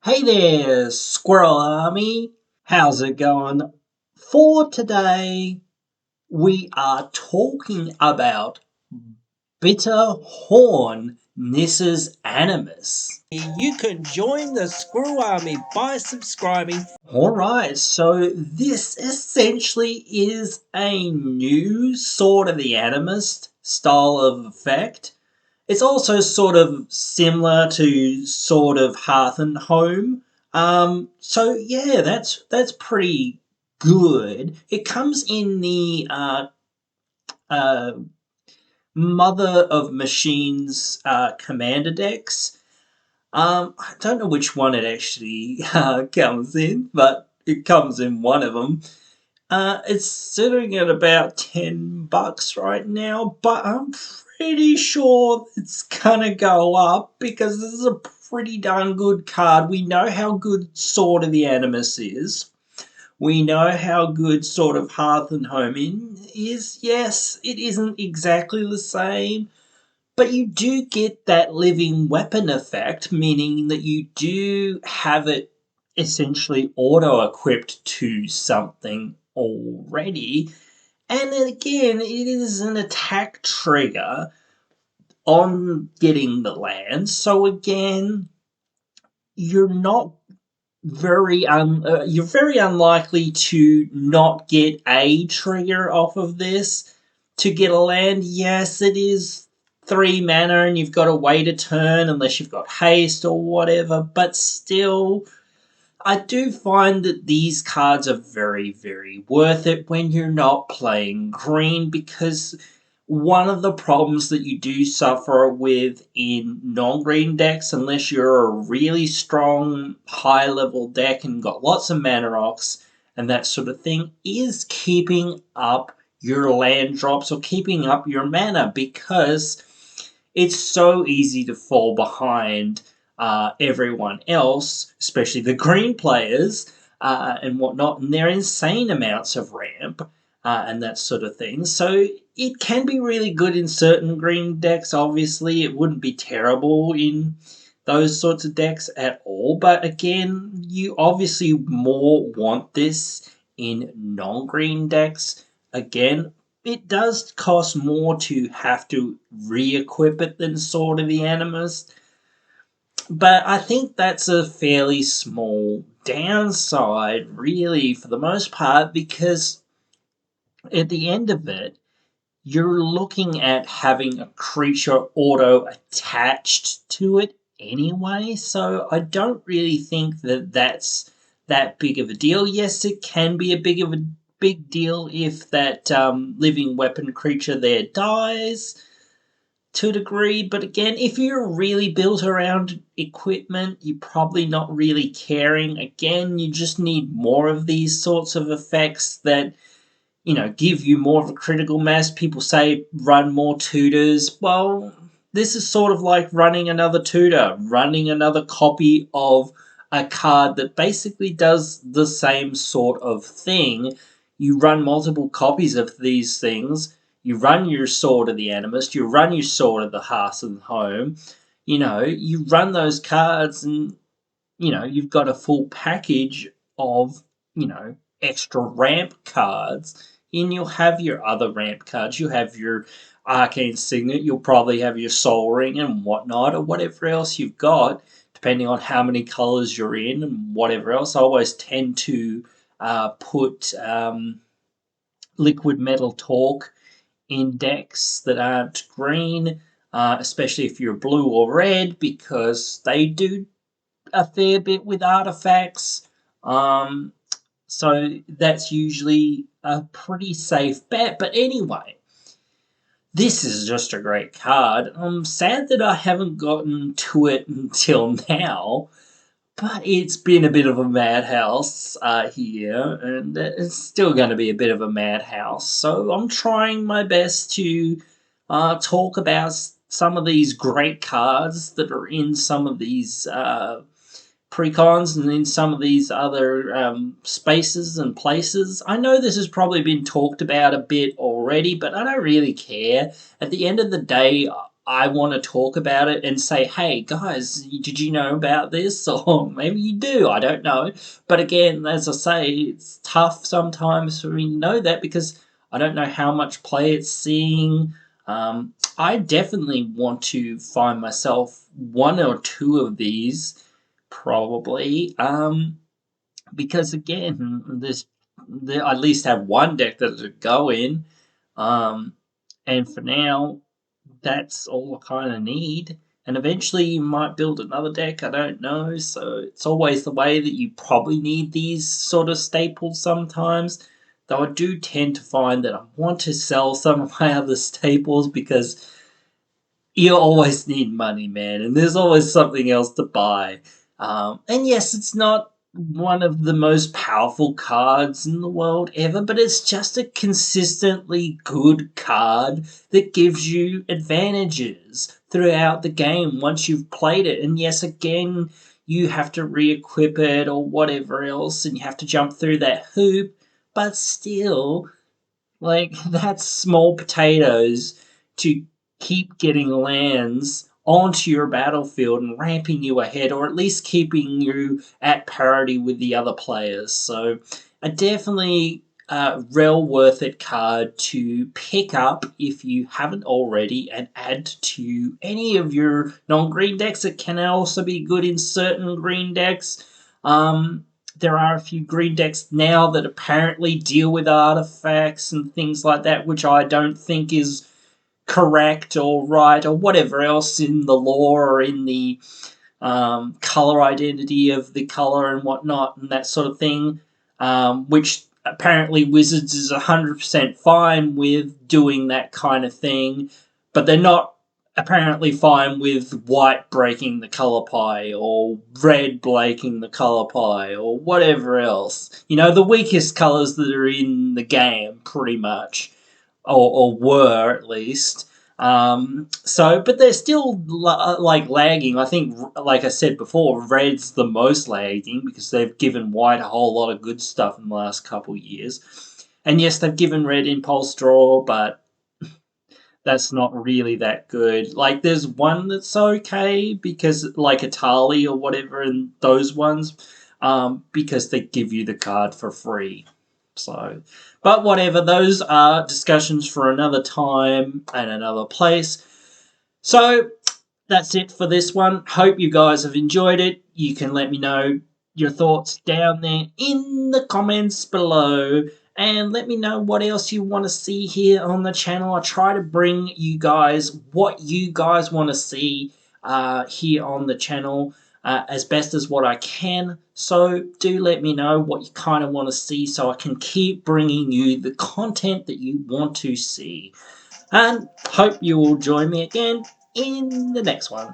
Hey there, Squirrel Army. How's it going? For today, we are talking about bitterthorn, Nissa's animus. You can join the Squirrel Army by subscribing. Alright, so this essentially is a new sort of the animist style of effect. It's also sort of similar to sort of Hearth and Home. So yeah, that's pretty good. It comes in the uh, Mother of Machines commander decks. I don't know which one it actually comes in, but it comes in one of them. It's sitting at about $10 right now, but I'm pretty sure it's gonna go up because this is a pretty darn good card. We know how good Sword of the Animus is. We know how good sort of Hearth and Home is. Yes, it isn't exactly the same, but you do get that living weapon effect, meaning that you do have it essentially auto-equipped to something already. And then again, it is an attack trigger on getting the land. So again, you're not you're very unlikely to not get a trigger off of this to get a land. Yes, it is 3 mana and you've got to wait a turn unless you've got haste or whatever, but still, I do find that these cards are very, very worth it when you're not playing green, because one of the problems that you do suffer with in non-green decks, unless you're a really strong high-level deck and got lots of mana rocks and that sort of thing, is keeping up your land drops or keeping up your mana, because it's so easy to fall behind everyone else, especially the green players and whatnot, and their insane amounts of ramp and that sort of thing. So it can be really good in certain green decks. Obviously, it wouldn't be terrible in those sorts of decks at all. But again, you obviously more want this in non-green decks. Again, it does cost more to have to re-equip it than Sword of the Animus, but I think that's a fairly small downside, really, for the most part, because at the end of it, you're looking at having a creature auto attached to it anyway, so I don't really think that that's that big of a deal. Yes, it can be a big deal if that living weapon creature there dies to a degree, but again, if you're really built around equipment, you're probably not really caring. Again, you just need more of these sorts of effects that, give you more of a critical mass. People say run more tutors. Well, this is sort of like running another tutor, running another copy of a card that basically does the same sort of thing. You run multiple copies of these things. You run your Sword of the Animist. You run your Sword of the Hearth and Home. You run those cards and, you've got a full package of, extra ramp cards. And you'll have your other ramp cards. You'll have your Arcane Signet. You'll probably have your Soul Ring and whatnot, or whatever else you've got, depending on how many colors you're in and whatever else. I always tend to put Liquid Metal Torque in decks that aren't green, especially if you're blue or red, because they do a fair bit with artifacts. So that's usually a pretty safe bet. But anyway, this is just a great card. I'm sad that I haven't gotten to it until now, but it's been a bit of a madhouse here, and it's still going to be a bit of a madhouse. So I'm trying my best to talk about some of these great cards that are in some of these precons and in some of these other spaces and places. I know this has probably been talked about a bit already, but I don't really care. At the end of the day, I want to talk about it and say, hey guys, did you know about this? Or maybe you do, I don't know. But again, as I say, it's tough sometimes for me to know that because I don't know how much play it's seeing. I definitely want to find myself one or two of these, probably. Because again, there I at least have one deck that will go in. Um, and for now, that's all I kind of need. And eventually, you might build another deck. I don't know. So it's always the way that you probably need these sort of staples sometimes. Though I do tend to find that I want to sell some of my other staples because you always need money, man, and there's always something else to buy. And yes, it's not one of the most powerful cards in the world ever, but it's just a consistently good card that gives you advantages throughout the game once you've played it. And yes, again, you have to re equip it or whatever else, and you have to jump through that hoop, but still, like, that's small potatoes to keep getting lands onto your battlefield and ramping you ahead, or at least keeping you at parity with the other players. So, a definitely real worth it card to pick up if you haven't already and add to any of your non green decks. It can also be good in certain green decks. There are a few green decks now that apparently deal with artifacts and things like that, which I don't think is correct or right or whatever else in the lore or in the color identity of the color and whatnot and that sort of thing, which apparently Wizards is 100% fine with doing that kind of thing, but they're not apparently fine with white breaking the color pie or red breaking the color pie or whatever else. You know, the weakest colors that are in the game, pretty much, or were at least. But they're still like lagging. I think, like I said before, red's the most lagging because they've given white a whole lot of good stuff in the last couple of years. And yes, they've given red impulse draw, but that's not really that good. Like, there's one that's okay because, like, Atali or whatever, and those ones, because they give you the card for free. So, but whatever, those are discussions for another time and another place. So, that's it for this one. Hope you guys have enjoyed it. You can let me know your thoughts down there in the comments below. And let me know what else you want to see here on the channel. I try to bring you guys what you guys want to see here on the channel as best as what I can. So do let me know what you kind of want to see so I can keep bringing you the content that you want to see. And hope you will join me again in the next one.